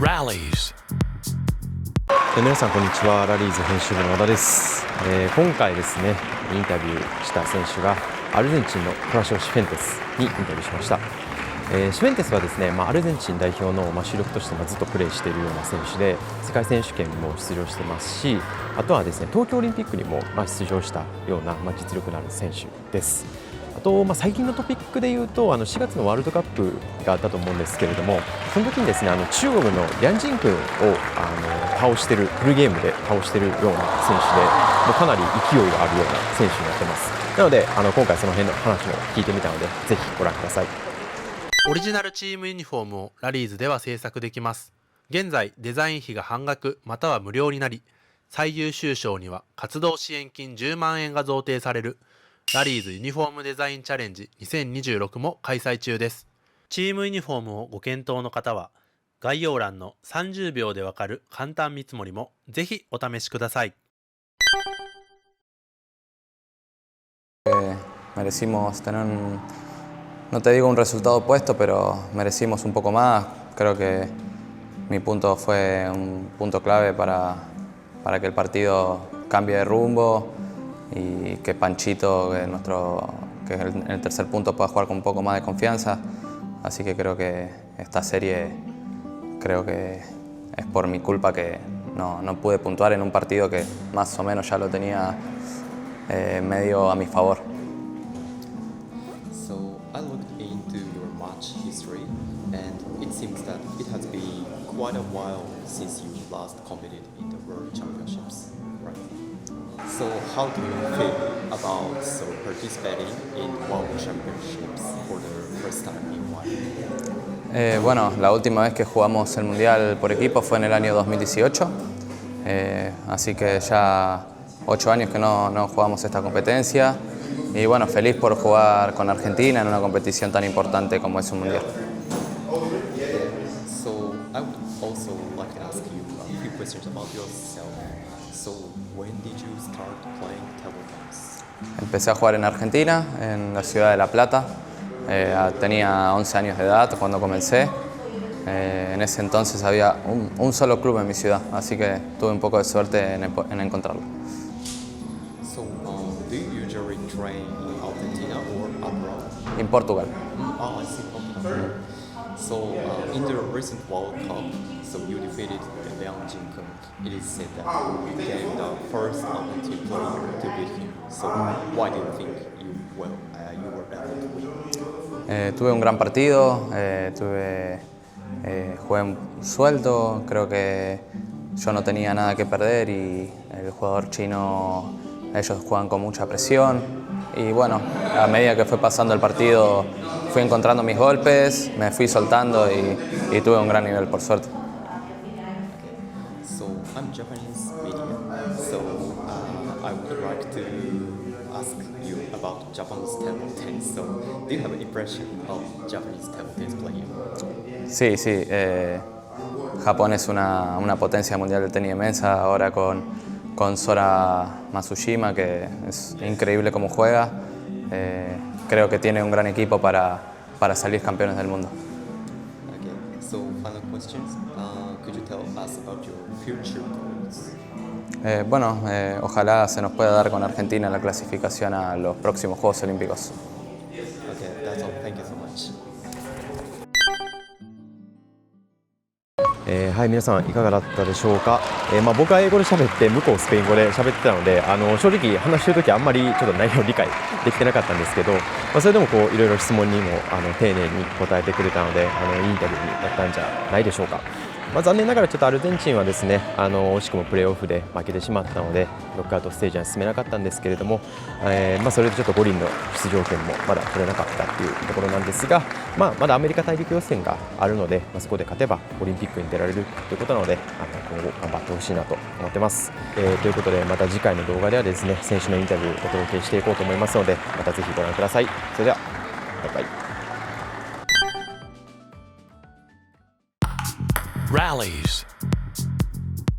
Rallies。皆さんこんにちは。ラリーズ編集部の和田です。今回ですねインタビューした選手がアルゼンチンのトラシオ・シフェンテスにインタビューしました。シフェンテスはですね、アルゼンチン代表の主力としてずっとプレーしているような選手で、世界選手権も出場してますし、あとはですね東京オリンピックにも出場したような実力のある選手です。あと、最近のトピックでいうと4月のワールドカップがあったと思うんですけれども、その時にですね中国のリャン・ジン君を倒しているフルゲームで倒しているような選手で、もうかなり勢いがあるような選手になってます。なので今回その辺の話も聞いてみたので、ぜひご覧ください。オリジナルチームユニフォームをラリーズでは制作できます。現在デザイン費が半額または無料になり、最優秀賞には活動支援金10万円が贈呈されるラリーズユニフォームデザインチャレンジ2026も開催中です。チームユニフォームをご検討の方は概要欄の30秒でわかる簡単見積もりもぜひお試しください。Merecimos tener no te digo un resultado opuesto, pero merecimos un poco más. Creo que mi punto fue un punto clave para que el partido cambie de rumbo y que Panchito, que en el tercer punto, pueda jugar con un poco más de confianza. Así que creo que esta serie es por mi culpa que no pude puntuar en un partido que más o menos ya lo tenía medio a mi favor. I looked into your match history, and it seems that it has been quite a while since you last competed in the World Championships, right? So how do you feel about participating in World Championships for the first time in one? Bueno, la última vez que jugamos el Mundial por equipo fue en el año 2018, así que ya 8 años que no jugamos esta competencia. Y bueno, feliz por jugar con Argentina en una competición tan importante como es un mundial. So I would also like to ask you a few questions about yourself. So when did you start playing table tennis? Empecé a jugar en Argentina, en la ciudad de La Plata. Tenía 11 años de edad cuando comencé. En ese entonces había un solo club en mi ciudad, así que tuve un poco de suerte en encontrarlo. Do you usually train in Argentina or abroad? En Portugal. I see. Portugal. So in the recent World Cup, so you defeated the Liang Jinkun. It is said that you became the first Argentine player to beat him. So why do you think you were able to win? Tuve un gran partido, jugué un sueldo, creo que yo no tenía nada que perder y el jugador chino, ellos juegan con mucha presión y bueno, a medida que fue pasando el partido fui encontrando mis golpes, me fui soltando y tuve un gran nivel por suerte. So I'm Japanese media, so I would like to ask you about Japanese table tennis. So do you have an impression of Japanese table tennis playing? Sí, Japón es una potencia mundial de tenis inmensa, ahora con Sora Matsushima, que es increíble cómo juega. Creo que tiene un gran equipo para salir campeones del mundo. Okay, so final questions. Could you tell us about your future goals? Ojalá se nos pueda dar con Argentina la clasificación a los próximos Juegos Olímpicos. Okay, that's all. Thank you so much. はい、皆さんいかがだったでしょうか。僕は英語で喋って向こうスペイン語で喋ってたので、正直話してる時あんまりちょっと内容理解できてなかったんですけど、それでもいろいろ質問にも丁寧に答えてくれたので、いいインタビューになったんじゃないでしょうか。残念ながらちょっとアルゼンチンはですね惜しくもプレーオフで負けてしまったのでノックアウトステージには進めなかったんですけれども、それでちょっと五輪の出場権もまだ取れなかったというところなんですが、まだアメリカ大陸予選があるので、そこで勝てばオリンピックに出られるということなので今後頑張ってほしいなと思ってます。ということでまた次回の動画ではですね選手のインタビューをお届けしていこうと思いますので、またぜひご覧ください。それではバイバイ。Rallies.